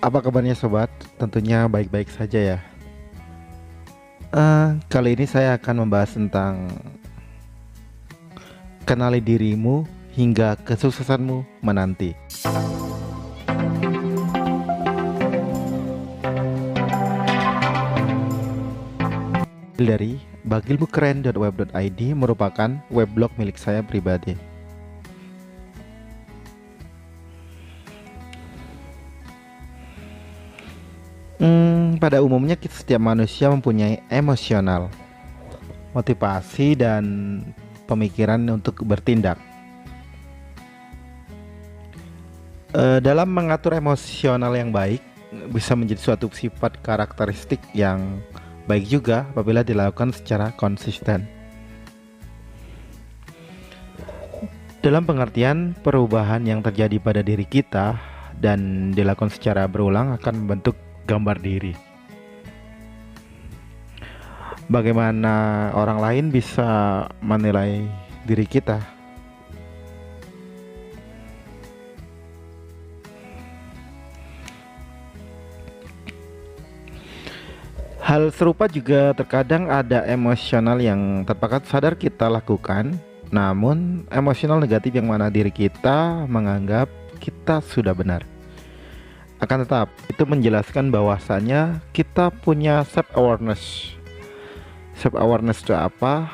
Apa kabarnya sobat? Tentunya baik-baik saja ya. Kali ini saya akan membahas tentang kenali dirimu hingga kesuksesanmu menanti. Dari bagilmukeren.web.id merupakan weblog milik saya pribadi. Pada umumnya setiap manusia mempunyai emosional, motivasi, dan pemikiran untuk bertindak. Dalam mengatur emosional yang baik bisa menjadi suatu sifat karakteristik yang baik juga apabila dilakukan secara konsisten. Dalam pengertian perubahan yang terjadi pada diri kita dan dilakukan secara berulang akan membentuk gambar diri. Bagaimana orang lain bisa menilai diri kita? Hal serupa juga terkadang ada emosional yang tanpa sadar kita lakukan, namun emosional negatif yang mana diri kita menganggap kita sudah benar. Akan tetap, itu menjelaskan bahwasanya kita punya self awareness. Self awareness itu apa?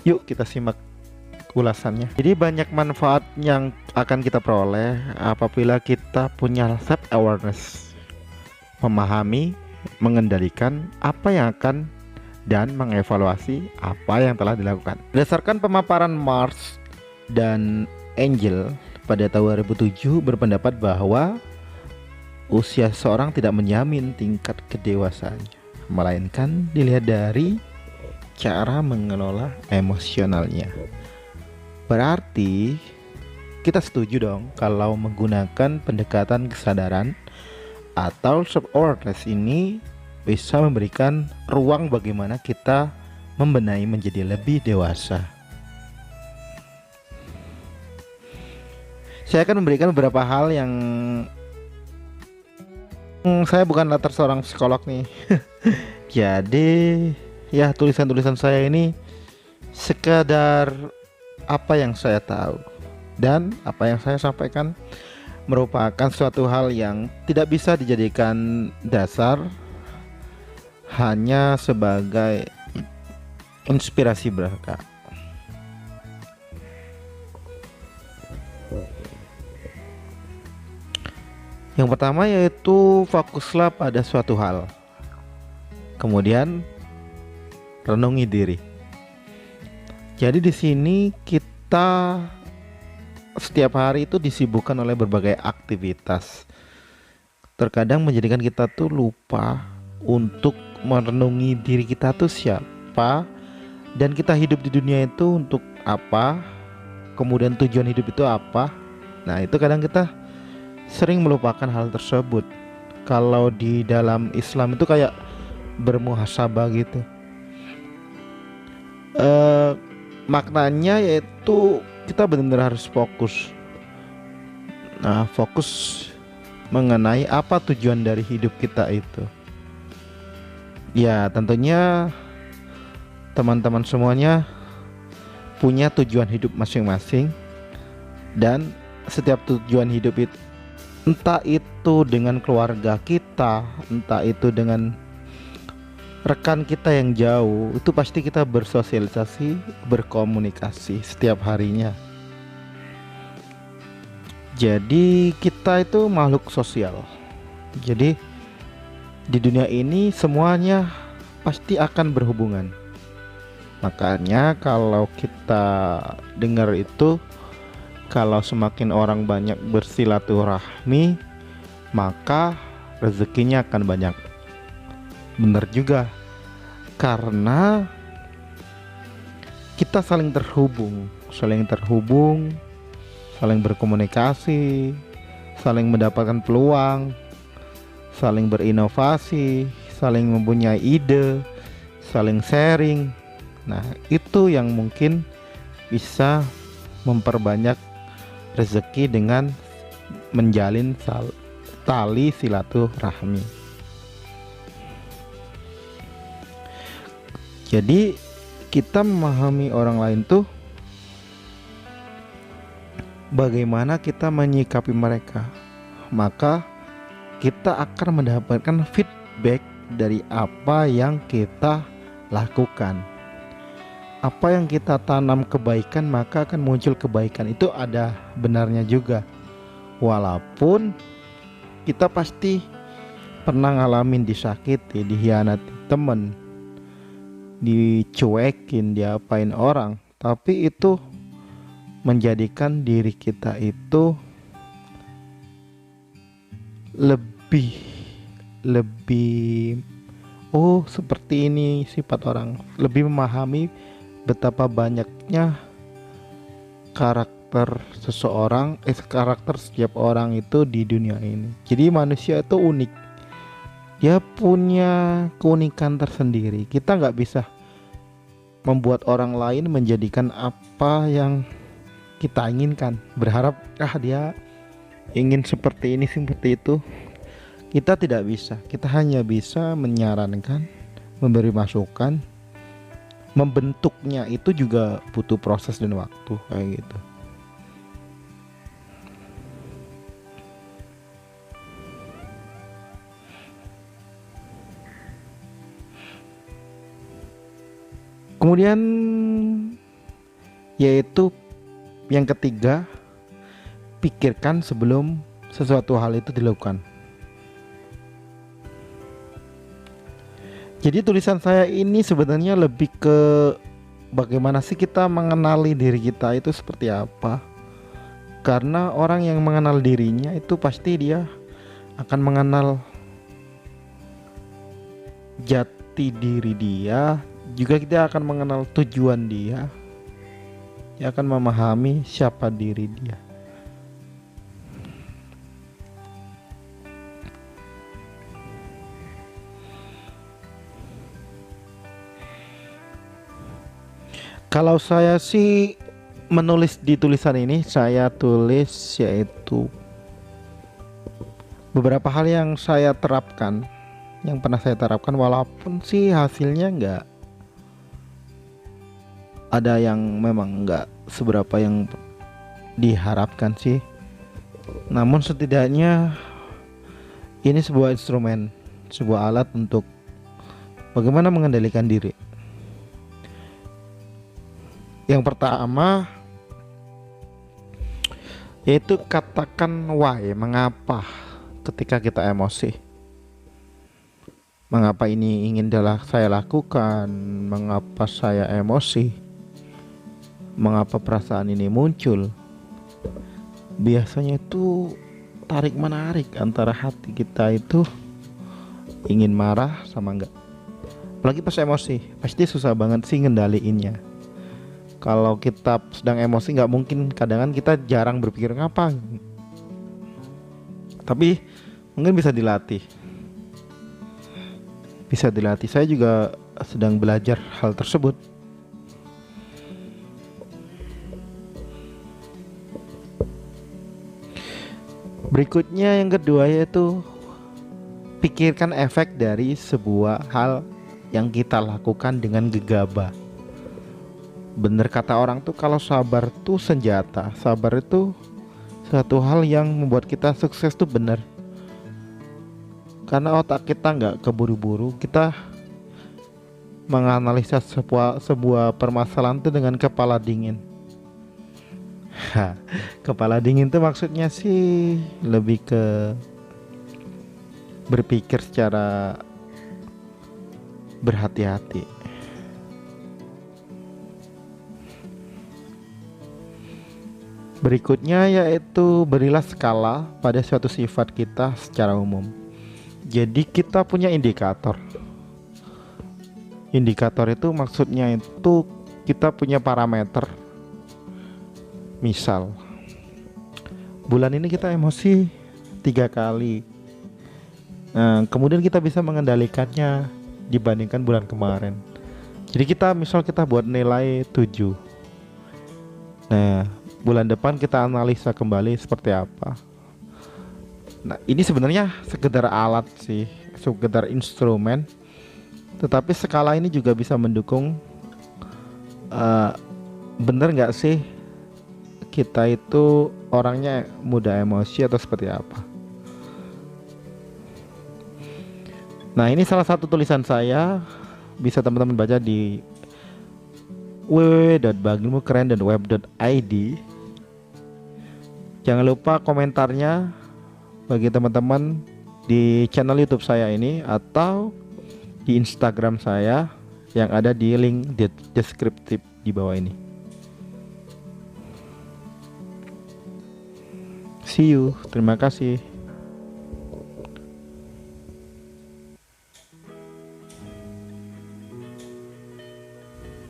Yuk kita simak ulasannya. Jadi banyak manfaat yang akan kita peroleh apabila kita punya self awareness. Memahami, mengendalikan apa yang akan dan mengevaluasi apa yang telah dilakukan. Berdasarkan pemaparan Mars dan Angel pada tahun 2007 berpendapat bahwa usia seorang tidak menjamin tingkat kedewasaannya, melainkan dilihat dari cara mengelola emosionalnya. Berarti kita setuju dong kalau menggunakan pendekatan kesadaran atau self-awareness ini bisa memberikan ruang bagaimana kita membenahi menjadi lebih dewasa. Saya akan memberikan beberapa hal yang saya bukan latar seorang psikolog nih. Jadi ya tulisan-tulisan saya ini sekadar apa yang saya tahu dan apa yang saya sampaikan merupakan suatu hal yang tidak bisa dijadikan dasar, hanya sebagai inspirasi belaka. Yang pertama yaitu fokuslah pada suatu hal. Kemudian renungi diri. Jadi di sini kita setiap hari itu disibukkan oleh berbagai aktivitas. Terkadang menjadikan kita tuh lupa untuk merenungi diri kita tuh siapa dan kita hidup di dunia itu untuk apa, kemudian tujuan hidup itu apa. Nah, itu kadang kita sering melupakan hal tersebut. Kalau di dalam Islam itu kayak bermuhasabah gitu. Maknanya yaitu kita benar-benar harus fokus. Nah, fokus mengenai apa tujuan dari hidup kita itu. Ya, tentunya teman-teman semuanya punya tujuan hidup masing-masing, dan setiap tujuan hidup itu, entah itu dengan keluarga kita, entah itu dengan rekan kita yang jauh, itu pasti kita bersosialisasi, berkomunikasi setiap harinya. Jadi kita itu makhluk sosial. Jadi di dunia ini semuanya pasti akan berhubungan. Makanya kalau kita dengar itu, kalau semakin orang banyak bersilaturahmi, maka rezekinya akan banyak. Benar juga, karena kita saling terhubung, saling berkomunikasi, saling mendapatkan peluang, saling berinovasi, saling mempunyai ide, saling sharing. Nah, itu yang mungkin bisa memperbanyak rezeki dengan menjalin tali silaturahmi. Jadi kita memahami orang lain tuh bagaimana kita menyikapi mereka, maka kita akan mendapatkan feedback dari apa yang kita lakukan. Apa yang kita tanam kebaikan, maka akan muncul kebaikan. Itu ada benarnya juga. Walaupun kita pasti pernah ngalamin disakiti, dihianati temen, dicuekin, diapain orang, tapi itu menjadikan diri kita itu lebih oh seperti ini sifat orang, lebih memahami betapa banyaknya karakter seseorang, karakter setiap orang itu di dunia ini. Jadi manusia itu unik, dia punya keunikan tersendiri. Kita nggak bisa membuat orang lain menjadikan apa yang kita inginkan, berharap dia ingin seperti ini seperti itu. Kita tidak bisa, kita hanya bisa menyarankan, memberi masukan. Membentuknya itu juga butuh proses dan waktu, kayak gitu. Kemudian yaitu yang ketiga, pikirkan sebelum sesuatu hal itu dilakukan. Jadi tulisan saya ini sebenarnya lebih ke bagaimana sih kita mengenali diri kita itu seperti apa. Karena orang yang mengenal dirinya itu pasti dia akan mengenal jati diri dia. Juga kita akan mengenal tujuan dia. Dia akan memahami siapa diri dia. Kalau saya sih menulis di tulisan ini, saya tulis yaitu beberapa hal yang saya terapkan, yang pernah saya terapkan, walaupun sih hasilnya nggak ada yang memang nggak seberapa yang diharapkan sih. Namun setidaknya ini sebuah instrumen, sebuah alat untuk bagaimana mengendalikan diri. Yang pertama yaitu katakan why, mengapa ketika kita emosi. Mengapa ini ingin saya lakukan, mengapa saya emosi, mengapa perasaan ini muncul. Biasanya itu tarik menarik antara hati kita itu ingin marah sama enggak. Apalagi pas emosi, pasti susah banget sih ngendaliinnya. Kalau kita sedang emosi nggak mungkin, kadang kita jarang berpikir ngapa. Tapi mungkin bisa dilatih. Bisa dilatih. Saya juga sedang belajar hal tersebut. Berikutnya yang kedua yaitu pikirkan efek dari sebuah hal yang kita lakukan dengan gegabah. Bener kata orang tuh, kalau sabar tuh senjata. Sabar itu suatu hal yang membuat kita sukses tuh bener. Karena otak kita nggak keburu-buru, kita menganalisa sebuah permasalahan tuh dengan kepala dingin. Kepala dingin tuh maksudnya sih lebih ke berpikir secara berhati-hati. Berikutnya yaitu berilah skala pada suatu sifat kita secara umum. Jadi kita punya indikator. Indikator itu maksudnya itu kita punya parameter. Misal bulan ini kita emosi 3 kali. Nah, kemudian kita bisa mengendalikannya dibandingkan bulan kemarin. Jadi kita buat nilai 7. Nah, bulan depan kita analisa kembali seperti apa. Nah, ini sebenarnya sekedar alat sih, sekedar instrumen, tetapi skala ini juga bisa mendukung. eh, Bener nggak sih kita itu orangnya mudah emosi atau seperti apa? Nah, ini salah satu tulisan saya, bisa teman-teman baca di www.bagimu-keren-dan-web.id. Jangan lupa komentarnya bagi teman-teman di channel YouTube saya ini atau di Instagram saya yang ada di link deskriptif di bawah ini. See you, terima kasih.